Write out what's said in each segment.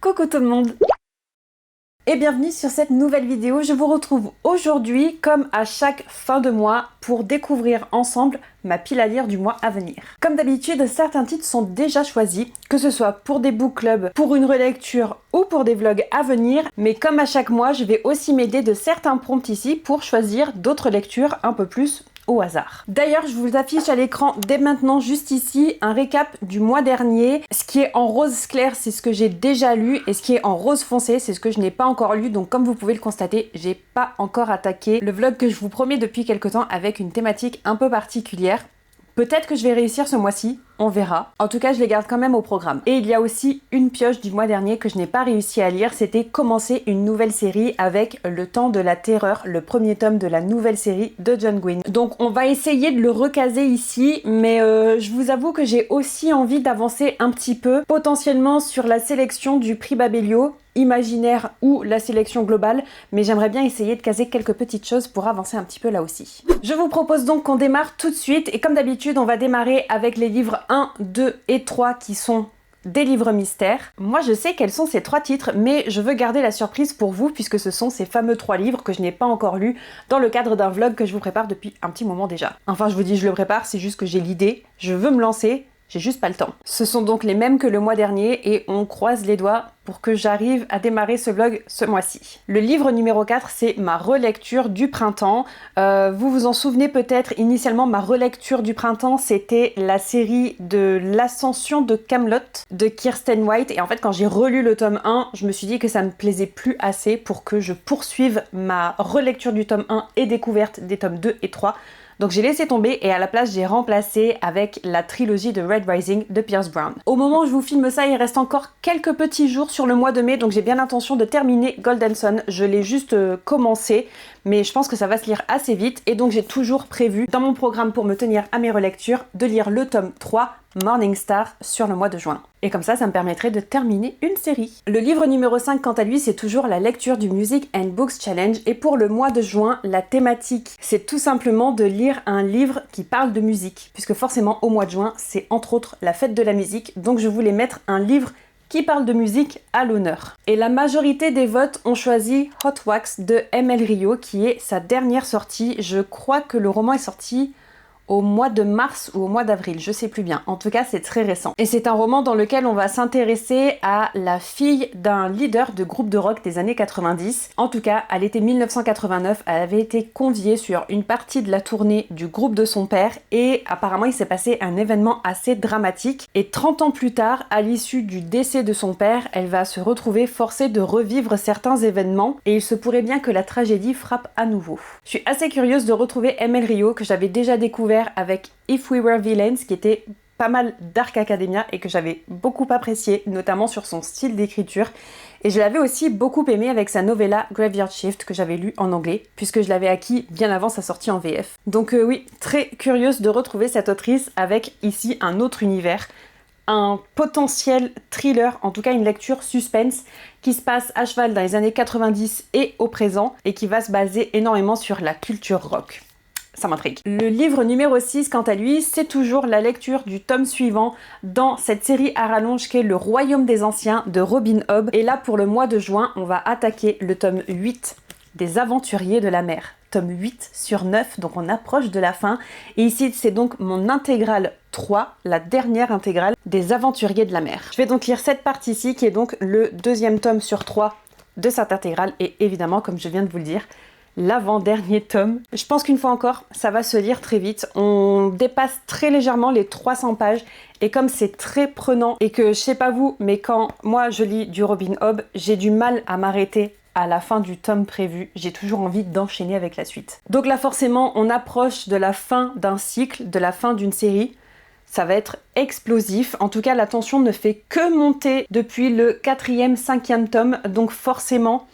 Coucou tout le monde et bienvenue sur cette nouvelle vidéo. Je vous retrouve aujourd'hui comme à chaque fin de mois pour découvrir ensemble ma pile à lire du mois à venir. Comme d'habitude, certains titres sont déjà choisis, que ce soit pour des book clubs, pour une relecture ou pour des vlogs à venir, mais comme à chaque mois, je vais aussi m'aider de certains prompts ici pour choisir d'autres lectures un peu plus au hasard. D'ailleurs, je vous affiche à l'écran dès maintenant, juste ici, un récap du mois dernier. Ce qui est en rose clair, c'est ce que j'ai déjà lu, et ce qui est en rose foncé, c'est ce que je n'ai pas encore lu. Donc comme vous pouvez le constater, j'ai pas encore attaqué le vlog que je vous promets depuis quelques temps avec une thématique un peu particulière. Peut-être que je vais réussir ce mois-ci, on verra. En tout cas, je les garde quand même au programme. Et il y a aussi une pioche du mois dernier que je n'ai pas réussi à lire, c'était commencer une nouvelle série avec Le Temps de la Terreur, le premier tome de la nouvelle série de John Gwynne. Donc on va essayer de le recaser ici, mais je vous avoue que j'ai aussi envie d'avancer un petit peu, potentiellement sur la sélection du prix Babelio, imaginaire ou la sélection globale, mais j'aimerais bien essayer de caser quelques petites choses pour avancer un petit peu là aussi. Je vous propose donc qu'on démarre tout de suite, et comme d'habitude on va démarrer avec les livres 1, 2 et 3 qui sont des livres mystères. Moi je sais quels sont ces 3 titres, mais je veux garder la surprise pour vous puisque ce sont ces fameux 3 livres que je n'ai pas encore lus dans le cadre d'un vlog que je vous prépare depuis un petit moment déjà. Enfin je vous dis je le prépare, c'est juste que j'ai l'idée, je veux me lancer, j'ai juste pas le temps. Ce sont donc les mêmes que le mois dernier et on croise les doigts pour que j'arrive à démarrer ce vlog ce mois-ci. Le livre numéro 4, c'est ma relecture du printemps. Vous vous en souvenez peut-être, initialement ma relecture du printemps, c'était la série de l'ascension de Camelot de Kiersten White. Et en fait, quand j'ai relu le tome 1, je me suis dit que ça me plaisait plus assez pour que je poursuive ma relecture du tome 1 et découverte des tomes 2 et 3. Donc j'ai laissé tomber et à la place j'ai remplacé avec la trilogie de Red Rising de Pierce Brown. Au moment où je vous filme ça, il reste encore quelques petits jours sur le mois de mai, donc j'ai bien l'intention de terminer Golden Sun. Je l'ai juste commencé, mais je pense que ça va se lire assez vite et donc j'ai toujours prévu dans mon programme pour me tenir à mes relectures de lire le tome 3 Morning Star sur le mois de juin. Et comme ça me permettrait de terminer une série. Le livre numéro 5, quant à lui, c'est toujours la lecture du Music and Books Challenge. Et pour le mois de juin, la thématique, c'est tout simplement de lire un livre qui parle de musique. Puisque forcément, au mois de juin, c'est entre autres la fête de la musique. Donc je voulais mettre un livre qui parle de musique à l'honneur. Et la majorité des votes ont choisi Hot Wax de M.L. Rio, qui est sa dernière sortie. Je crois que le roman est sorti au mois de mars ou au mois d'avril, je sais plus bien. En tout cas, c'est très récent. Et c'est un roman dans lequel on va s'intéresser à la fille d'un leader de groupe de rock des années 90. En tout cas, à l'été 1989, elle avait été conviée sur une partie de la tournée du groupe de son père et apparemment il s'est passé un événement assez dramatique. Et 30 ans plus tard, à l'issue du décès de son père, elle va se retrouver forcée de revivre certains événements et il se pourrait bien que la tragédie frappe à nouveau. Je suis assez curieuse de retrouver M.L. Rio que j'avais déjà découvert avec If We Were Villains, qui était pas mal Dark Academia et que j'avais beaucoup apprécié, notamment sur son style d'écriture. Et je l'avais aussi beaucoup aimé avec sa novella Graveyard Shift que j'avais lu en anglais, puisque je l'avais acquis bien avant sa sortie en VF. Donc oui, très curieuse de retrouver cette autrice avec ici un autre univers, un potentiel thriller, en tout cas une lecture suspense qui se passe à cheval dans les années 90 et au présent et qui va se baser énormément sur la culture rock. Ça m'intrigue. Le livre numéro 6, quant à lui, c'est toujours la lecture du tome suivant dans cette série à rallonge qui est Le Royaume des Anciens de Robin Hobb. Et là, pour le mois de juin, on va attaquer le tome 8 des Aventuriers de la mer. Tome 8 sur 9, donc on approche de la fin. Et ici, c'est donc mon intégrale 3, la dernière intégrale des Aventuriers de la mer. Je vais donc lire cette partie-ci qui est donc le deuxième tome sur 3 de cette intégrale. Et évidemment, comme je viens de vous le dire, l'avant-dernier tome. Je pense qu'une fois encore, ça va se lire très vite. On dépasse très légèrement les 300 pages et comme c'est très prenant et que, je sais pas vous, mais quand moi je lis du Robin Hobb, j'ai du mal à m'arrêter à la fin du tome prévu. J'ai toujours envie d'enchaîner avec la suite. Donc là forcément, on approche de la fin d'un cycle, de la fin d'une série. Ça va être explosif. En tout cas, la tension ne fait que monter depuis le 4e, 5e tome. Donc forcément,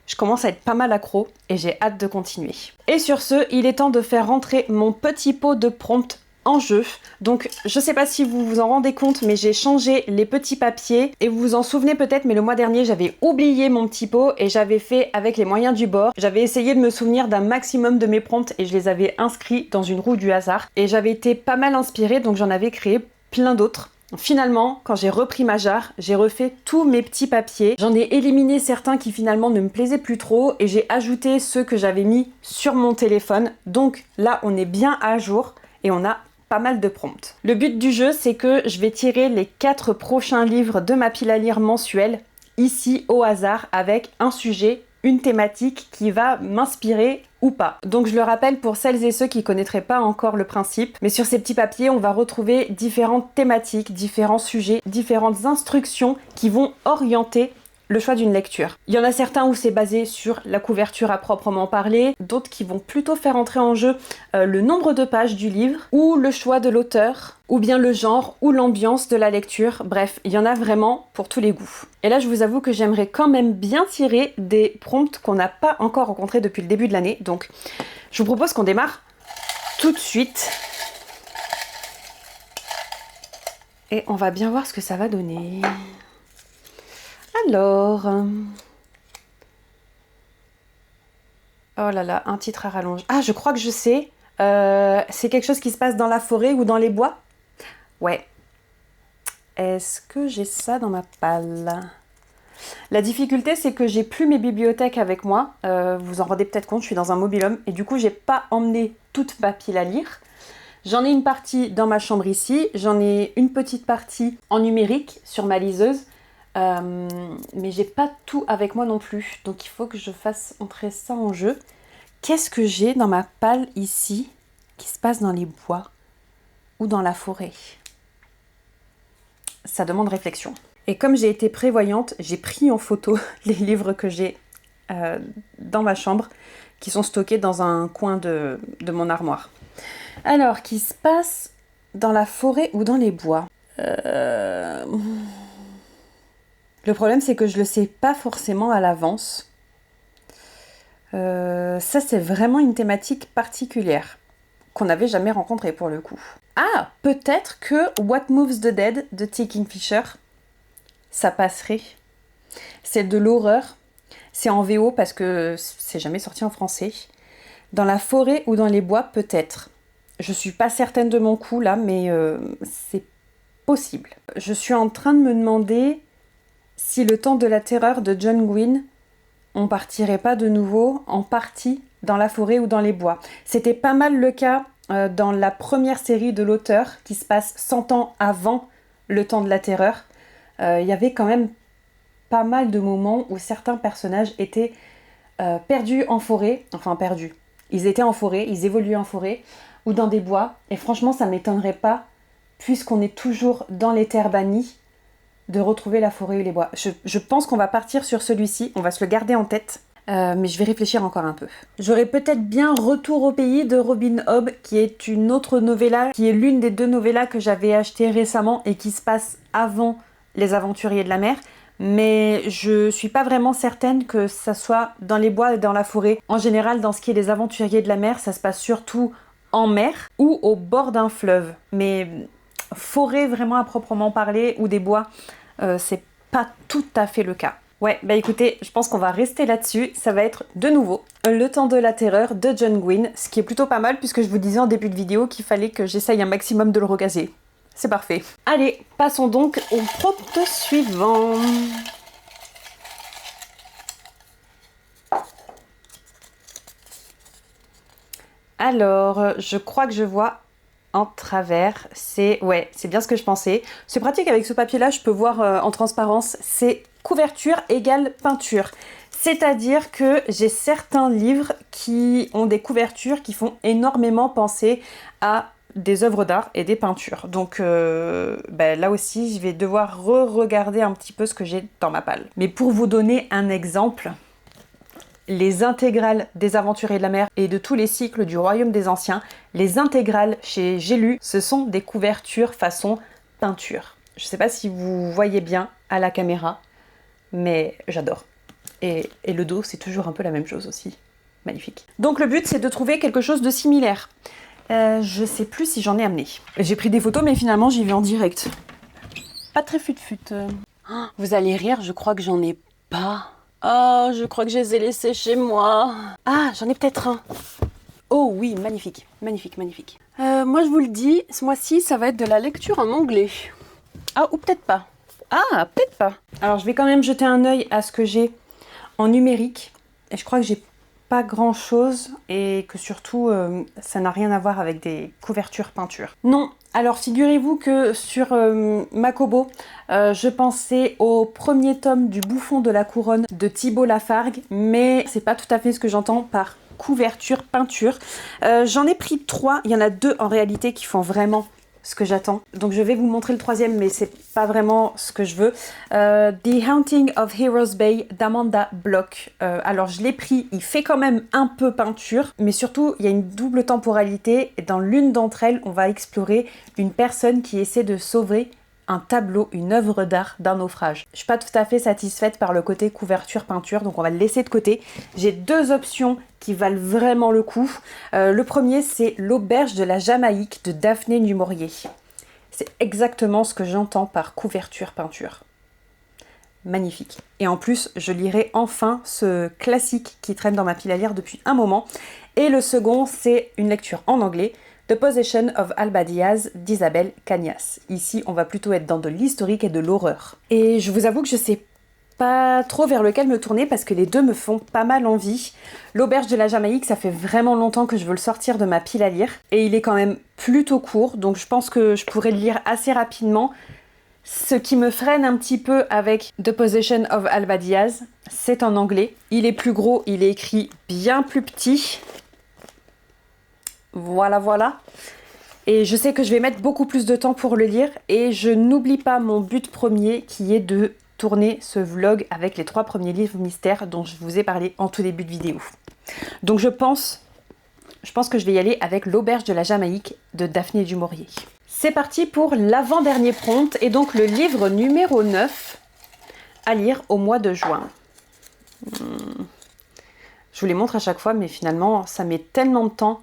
je commence à être pas mal accro et j'ai hâte de continuer. Et sur ce, il est temps de faire rentrer mon petit pot de prompt en jeu. Donc je sais pas si vous vous en rendez compte, mais j'ai changé les petits papiers et vous vous en souvenez peut-être, mais le mois dernier j'avais oublié mon petit pot et j'avais fait avec les moyens du bord. J'avais essayé de me souvenir d'un maximum de mes prompts et je les avais inscrits dans une roue du hasard et j'avais été pas mal inspirée, donc j'en avais créé plein d'autres. Finalement, quand j'ai repris ma jarre, j'ai refait tous mes petits papiers. J'en ai éliminé certains qui finalement ne me plaisaient plus trop et j'ai ajouté ceux que j'avais mis sur mon téléphone. Donc là, on est bien à jour et on a pas mal de prompts. Le but du jeu, c'est que je vais tirer les 4 prochains livres de ma pile à lire mensuelle, ici au hasard, avec un sujet, une thématique qui va m'inspirer ou pas. Donc je le rappelle pour celles et ceux qui connaîtraient pas encore le principe, mais sur ces petits papiers, on va retrouver différentes thématiques, différents sujets, différentes instructions qui vont orienter le choix d'une lecture. Il y en a certains où c'est basé sur la couverture à proprement parler, d'autres qui vont plutôt faire entrer en jeu le nombre de pages du livre, ou le choix de l'auteur, ou bien le genre ou l'ambiance de la lecture. Bref, il y en a vraiment pour tous les goûts. Et là, je vous avoue que j'aimerais quand même bien tirer des prompts qu'on n'a pas encore rencontrés depuis le début de l'année. Donc, je vous propose qu'on démarre tout de suite. Et on va bien voir ce que ça va donner. Alors, oh là là, un titre à rallonge. Ah, je crois que je sais. C'est quelque chose qui se passe dans la forêt ou dans les bois? Ouais. Est-ce que j'ai ça dans ma palle? La difficulté, c'est que j'ai plus mes bibliothèques avec moi. Vous vous en rendez peut-être compte, je suis dans un mobil-home et du coup, j'ai pas emmené toute ma pile à lire. J'en ai une partie dans ma chambre ici. J'en ai une petite partie en numérique sur ma liseuse. Mais j'ai pas tout avec moi non plus, donc il faut que je fasse entrer ça en jeu. Qu'est-ce que j'ai dans ma palle ici qui se passe dans les bois ou dans la forêt? Ça demande réflexion. Et comme j'ai été prévoyante, j'ai pris en photo les livres que j'ai dans ma chambre, qui sont stockés dans un coin de mon armoire. Alors, qui se passe dans la forêt ou dans les bois? Le problème, c'est que je le sais pas forcément à l'avance. Ça, c'est vraiment une thématique particulière qu'on n'avait jamais rencontrée pour le coup. Ah, peut-être que What Moves the Dead de T. Kingfisher, ça passerait. C'est de l'horreur. C'est en VO parce que c'est jamais sorti en français. Dans la forêt ou dans les bois, peut-être. Je suis pas certaine de mon coup là, mais c'est possible. Je suis en train de me demander si le temps de la terreur de John Gwynne, on partirait pas de nouveau en partie dans la forêt ou dans les bois. C'était pas mal le cas dans la première série de l'auteur qui se passe 100 ans avant le temps de la terreur. Il y avait quand même pas mal de moments où certains personnages étaient perdus en forêt, enfin perdus. Ils étaient en forêt, ils évoluaient en forêt ou dans des bois. Et franchement, ça m'étonnerait pas, puisqu'on est toujours dans les terres bannies, de retrouver la forêt et les bois. Je pense qu'on va partir sur celui-ci, on va se le garder en tête, mais je vais réfléchir encore un peu. J'aurais peut-être bien Retour au pays de Robin Hobb, qui est une autre novella, qui est l'une des 2 novellas que j'avais achetées récemment et qui se passe avant Les Aventuriers de la mer, mais je suis pas vraiment certaine que ça soit dans les bois et dans la forêt. En général, dans ce qui est Les Aventuriers de la mer, ça se passe surtout en mer ou au bord d'un fleuve, mais forêt vraiment à proprement parler ou des bois, c'est pas tout à fait le cas. Ouais, bah écoutez, je pense qu'on va rester là-dessus. Ça va être de nouveau Le temps de la terreur de John Gwynne, ce qui est plutôt pas mal puisque je vous disais en début de vidéo qu'il fallait que j'essaye un maximum de le recaser. C'est parfait. Allez, passons donc au prompt suivant. Alors, je crois que je vois en travers, c'est bien ce que je pensais. C'est pratique avec ce papier là, je peux voir en transparence, c'est couverture égale peinture. C'est-à-dire que j'ai certains livres qui ont des couvertures qui font énormément penser à des œuvres d'art et des peintures. Donc là aussi, je vais devoir re-regarder un petit peu ce que j'ai dans ma palle. Mais pour vous donner un exemple, les intégrales des Aventuriers de la mer et de tous les cycles du Royaume des Anciens, les intégrales chez J'ai lu, ce sont des couvertures façon peinture. Je sais pas si vous voyez bien à la caméra, mais j'adore. Et le dos, c'est toujours un peu la même chose aussi. Magnifique. Donc le but, c'est de trouver quelque chose de similaire. Je sais plus si j'en ai amené. J'ai pris des photos, mais finalement, j'y vais en direct. Pas très fut-fut. Vous allez rire, je crois que j'en ai pas. Oh, je crois que je les ai laissés chez moi. Ah, j'en ai peut-être un. Oh oui, magnifique, magnifique, magnifique. Moi, je vous le dis, ce mois-ci, ça va être de la lecture en anglais. Ah, ou peut-être pas. Ah, peut-être pas. Alors, je vais quand même jeter un œil à ce que j'ai en numérique. Et je crois que j'ai pas grand chose et que surtout ça n'a rien à voir avec des couvertures peinture. Non, alors figurez-vous que sur Makobo, je pensais au premier tome du Bouffon de la Couronne de Thibault Lafargue, mais c'est pas tout à fait ce que j'entends par couverture peinture. J'en ai pris 3, il y en a 2 en réalité qui font vraiment ce que j'attends. Donc je vais vous montrer le 3e, mais c'est pas vraiment ce que je veux. The Haunting of Heroes Bay d'Amanda Bloch. Alors je l'ai pris, il fait quand même un peu peinture, mais surtout il y a une double temporalité. Et dans l'une d'entre elles, on va explorer une personne qui essaie de sauver un tableau, une œuvre d'art d'un naufrage. Je suis pas tout à fait satisfaite par le côté couverture peinture, donc on va le laisser de côté. J'ai 2 options qui valent vraiment le coup. Le premier, c'est L'Auberge de la Jamaïque de Daphné du Maurier. C'est exactement ce que j'entends par couverture peinture. Magnifique. Et en plus, je lirai enfin ce classique qui traîne dans ma pile à lire depuis un moment. Et le second, c'est une lecture en anglais, The Possession of Alba Diaz d'Isabelle Cañas. Ici, on va plutôt être dans de l'historique et de l'horreur. Et je vous avoue que je sais pas trop vers lequel me tourner parce que les 2 me font pas mal envie. L'Auberge de la Jamaïque, ça fait vraiment longtemps que je veux le sortir de ma pile à lire. Et il est quand même plutôt court, donc je pense que je pourrais le lire assez rapidement. Ce qui me freine un petit peu avec The Possession of Alba Diaz, c'est en anglais. Il est plus gros, il est écrit bien plus petit. Voilà, voilà. Et je sais que je vais mettre beaucoup plus de temps pour le lire. Et je n'oublie pas mon but premier qui est de tourner ce vlog avec les 3 premiers livres mystères dont je vous ai parlé en tout début de vidéo. Donc je pense que je vais y aller avec L'Auberge de la Jamaïque de Daphné du Maurier. C'est parti pour l'avant-dernier prompt et donc le livre numéro 9 à lire au mois de juin. Je vous les montre à chaque fois, mais finalement, ça met tellement de temps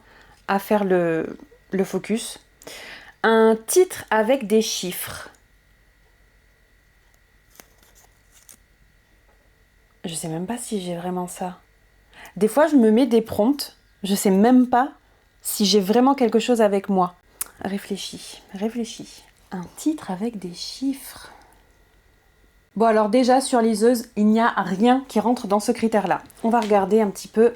à faire le focus. Un titre avec des chiffres. Je sais même pas si j'ai vraiment ça. Des fois, je me mets des prompts, je sais même pas si j'ai vraiment quelque chose avec moi. Réfléchis, réfléchis. Un titre avec des chiffres. Bon, alors déjà, sur liseuse, il n'y a rien qui rentre dans ce critère-là. On va regarder un petit peu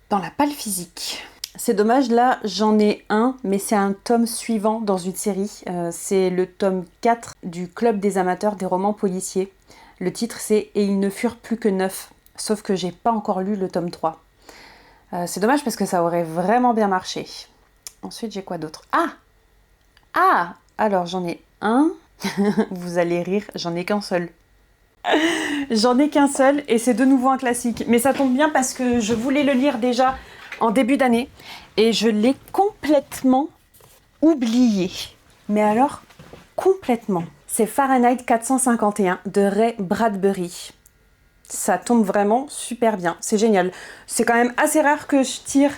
dans la palle physique. C'est dommage, là, j'en ai un, mais c'est un tome suivant dans une série. C'est le tome 4 du Club des amateurs des romans policiers. Le titre, c'est « Et ils ne furent plus que 9 », sauf que j'ai pas encore lu le tome 3. C'est dommage parce que ça aurait vraiment bien marché. Ensuite, j'ai quoi d'autre? Ah! Alors, j'en ai un. Vous allez rire, j'en ai qu'un seul. J'en ai qu'un seul et c'est de nouveau un classique. Mais ça tombe bien parce que je voulais le lire déjà en début d'année et je l'ai complètement oublié. Mais alors, complètement. C'est Fahrenheit 451 de Ray Bradbury. Ça tombe vraiment super bien, c'est génial. C'est quand même assez rare que je tire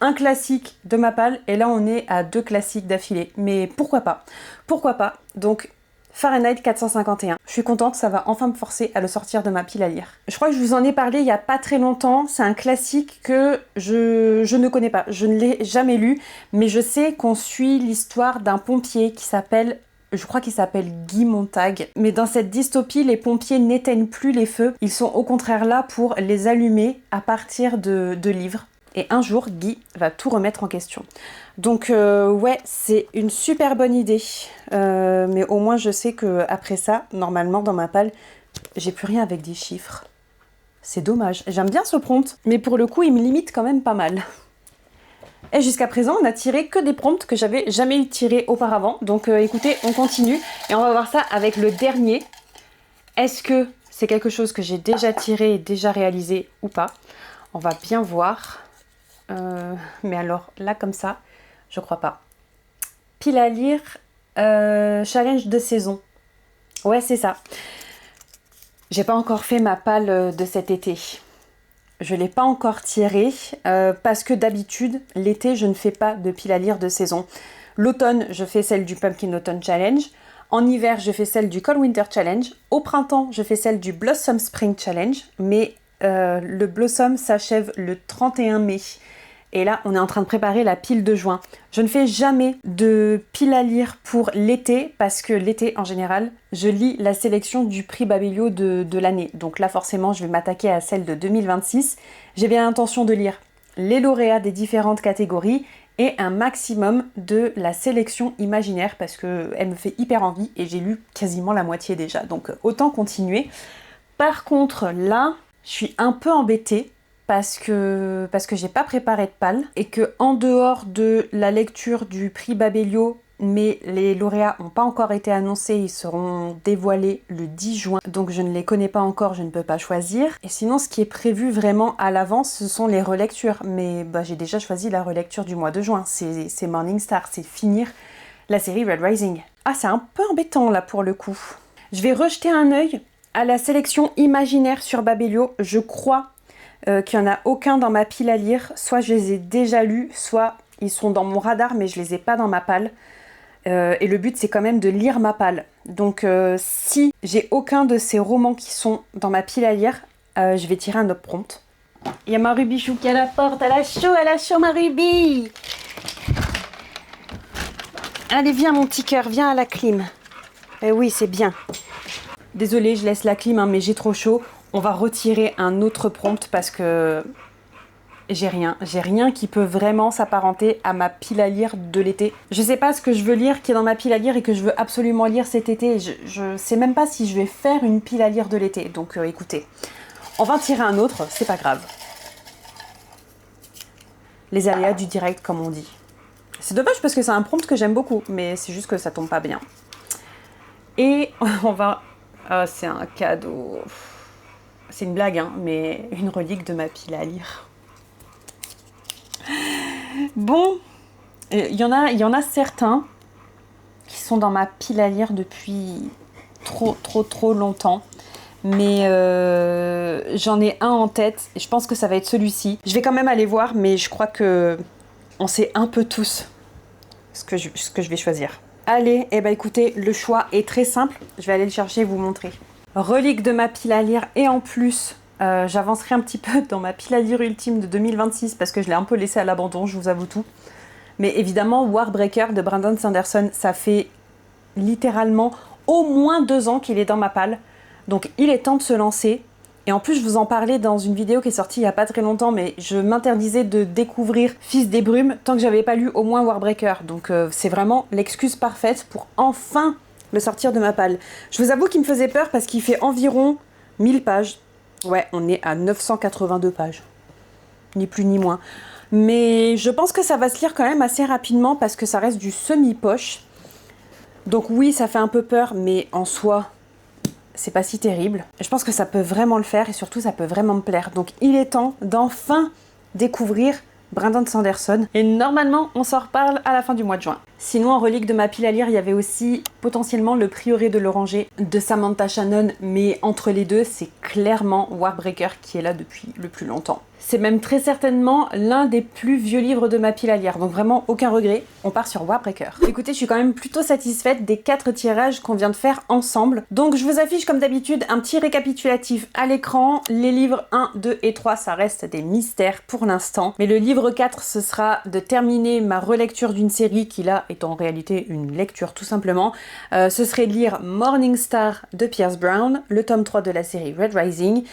un classique de ma palle et là on est à 2 classiques d'affilée. Mais pourquoi pas? Pourquoi pas? Donc Fahrenheit 451. Je suis contente, ça va enfin me forcer à le sortir de ma pile à lire. Je crois que je vous en ai parlé il y a pas très longtemps. C'est un classique que je ne connais pas. Je ne l'ai jamais lu, mais je sais qu'on suit l'histoire d'un pompier qui s'appelle... Je crois qu'il s'appelle Guy Montag. Mais dans cette dystopie, les pompiers n'éteignent plus les feux. Ils sont au contraire là pour les allumer à partir de livres. Et un jour, Guy va tout remettre en question. Donc ouais, c'est une super bonne idée. Mais au moins, je sais qu'après ça, normalement, dans ma palle, j'ai plus rien avec des chiffres. C'est dommage. J'aime bien ce prompt, mais pour le coup, il me limite quand même pas mal. Et jusqu'à présent, on a tiré que des prompts que j'avais jamais tirés auparavant. Donc écoutez, on continue. Et on va voir ça avec le dernier. Est-ce que c'est quelque chose que j'ai déjà tiré et déjà réalisé ou pas? On va bien voir. Mais alors, là, comme ça, je crois pas. Pile à lire, challenge de saison. Ouais, c'est ça. J'ai pas encore fait ma palle de cet été. Je l'ai pas encore tirée parce que d'habitude, l'été, je ne fais pas de pile à lire de saison. L'automne, je fais celle du Pumpkin Autumn Challenge. En hiver, je fais celle du Cold Winter Challenge. Au printemps, je fais celle du Blossom Spring Challenge. Mais le Blossom s'achève le 31 mai. Et là, on est en train de préparer la pile de juin. Je ne fais jamais de pile à lire pour l'été parce que l'été, en général, je lis la sélection du prix Babelio de l'année. Donc là, forcément, je vais m'attaquer à celle de 2026. J'ai bien l'intention de lire les lauréats des différentes catégories et un maximum de la sélection imaginaire parce qu'elle me fait hyper envie et j'ai lu quasiment la moitié déjà. Donc autant continuer. Par contre, là, je suis un peu embêtée parce que j'ai pas préparé de palle et que en dehors de la lecture du prix Babelio, mais les lauréats n'ont pas encore été annoncés, ils seront dévoilés le 10 juin, donc je ne les connais pas encore, je ne peux pas choisir. Et sinon, ce qui est prévu vraiment à l'avance, ce sont les relectures, mais j'ai déjà choisi la relecture du mois de juin, c'est Morningstar, c'est finir la série Red Rising. Ah, c'est un peu embêtant là pour le coup. Je vais rejeter un œil à la sélection imaginaire sur Babelio, je crois qu'il n'y en a aucun dans ma pile à lire. Soit je les ai déjà lus, soit ils sont dans mon radar, mais je les ai pas dans ma palle. Et le but, c'est quand même de lire ma palle. Donc si j'ai aucun de ces romans qui sont dans ma pile à lire, je vais tirer un autre prompt. Il y a ma Ruby Chou qui est à la porte. Elle a chaud ma Ruby. Allez, viens mon petit cœur, viens à la clim. Eh oui, c'est bien. Désolée, je laisse la clim, hein, mais j'ai trop chaud. On va retirer un autre prompt parce que j'ai rien qui peut vraiment s'apparenter à ma pile à lire de l'été. Je sais pas ce que je veux lire qui est dans ma pile à lire et que je veux absolument lire cet été. Je sais même pas si je vais faire une pile à lire de l'été. Donc écoutez, on va en tirer un autre, c'est pas grave. Les aléas du direct comme on dit. C'est dommage parce que c'est un prompt que j'aime beaucoup, mais c'est juste que ça tombe pas bien. Et on va... Ah, c'est un cadeau... C'est une blague, hein, mais une relique de ma pile à lire. Bon, il y en a certains qui sont dans ma pile à lire depuis trop longtemps. Mais j'en ai un en tête et je pense que ça va être celui-ci. Je vais quand même aller voir, mais je crois que on sait un peu tous ce que je vais choisir. Allez, écoutez, le choix est très simple. Je vais aller le chercher et vous montrer. Relique de ma pile à lire et en plus, j'avancerai un petit peu dans ma pile à lire ultime de 2026 parce que je l'ai un peu laissé à l'abandon, je vous avoue tout. Mais évidemment, Warbreaker de Brandon Sanderson, ça fait littéralement au moins 2 ans qu'il est dans ma palle. Donc il est temps de se lancer. Et en plus, je vous en parlais dans une vidéo qui est sortie il n'y a pas très longtemps, mais je m'interdisais de découvrir Fils des Brumes tant que j'avais pas lu au moins Warbreaker. Donc c'est vraiment l'excuse parfaite pour enfin le sortir de ma palle. Je vous avoue qu'il me faisait peur parce qu'il fait environ 1000 pages. Ouais, on est à 982 pages. Ni plus ni moins. Mais je pense que ça va se lire quand même assez rapidement parce que ça reste du semi-poche. Donc oui, ça fait un peu peur, mais en soi, c'est pas si terrible. Je pense que ça peut vraiment le faire et surtout ça peut vraiment me plaire. Donc il est temps d'enfin découvrir Brandon Sanderson. Et normalement, on s'en reparle à la fin du mois de juin. Sinon, en relique de ma pile à lire, il y avait aussi potentiellement Le Prieuré de l'Oranger de Samantha Shannon. Mais entre les deux, c'est clairement Warbreaker qui est là depuis le plus longtemps. C'est même très certainement l'un des plus vieux livres de ma pile à lire, donc vraiment aucun regret, on part sur Warbreaker. Écoutez, je suis quand même plutôt satisfaite des 4 tirages qu'on vient de faire ensemble. Donc je vous affiche comme d'habitude un petit récapitulatif à l'écran. Les livres 1, 2 et 3, ça reste des mystères pour l'instant. Mais le livre 4, ce sera de terminer ma relecture d'une série qui là est en réalité une lecture tout simplement. Ce serait de lire Morningstar de Pierce Brown, le tome 3 de la série Red Rising.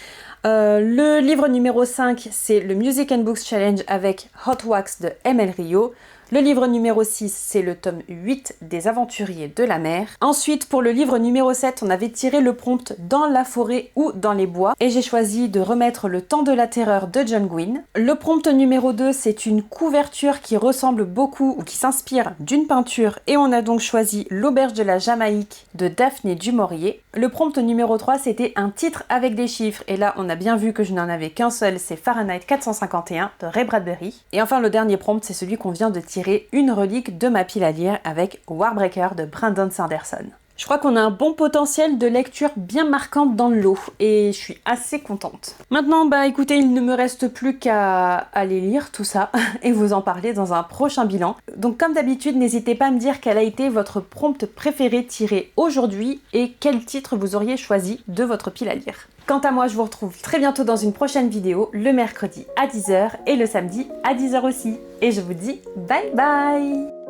Le livre numéro 5, c'est le Music and Books Challenge avec Hot Wax de ML Rio. Le livre numéro 6, c'est le tome 8 des Aventuriers de la mer. Ensuite, pour le livre numéro 7, on avait tiré le prompt dans la forêt ou dans les bois. Et j'ai choisi de remettre Le Temps de la Terreur de John Gwynne. Le prompt numéro 2, c'est une couverture qui ressemble beaucoup ou qui s'inspire d'une peinture. Et on a donc choisi L'Auberge de la Jamaïque de Daphné du Maurier. Le prompt numéro 3, c'était un titre avec des chiffres. Et là, on a bien vu que je n'en avais qu'un seul, c'est Fahrenheit 451 de Ray Bradbury. Et enfin, le dernier prompt, c'est celui qu'on vient de tirer, une relique de ma pile à lire avec Warbreaker de Brandon Sanderson. Je crois qu'on a un bon potentiel de lecture bien marquante dans le lot et je suis assez contente. Maintenant, bah écoutez, il ne me reste plus qu'à aller lire tout ça et vous en parler dans un prochain bilan. Donc comme d'habitude, n'hésitez pas à me dire quel a été votre prompt préféré tiré aujourd'hui et quel titre vous auriez choisi de votre pile à lire. Quant à moi, je vous retrouve très bientôt dans une prochaine vidéo, le mercredi à 10 h et le samedi à 10 h aussi. Et je vous dis bye bye!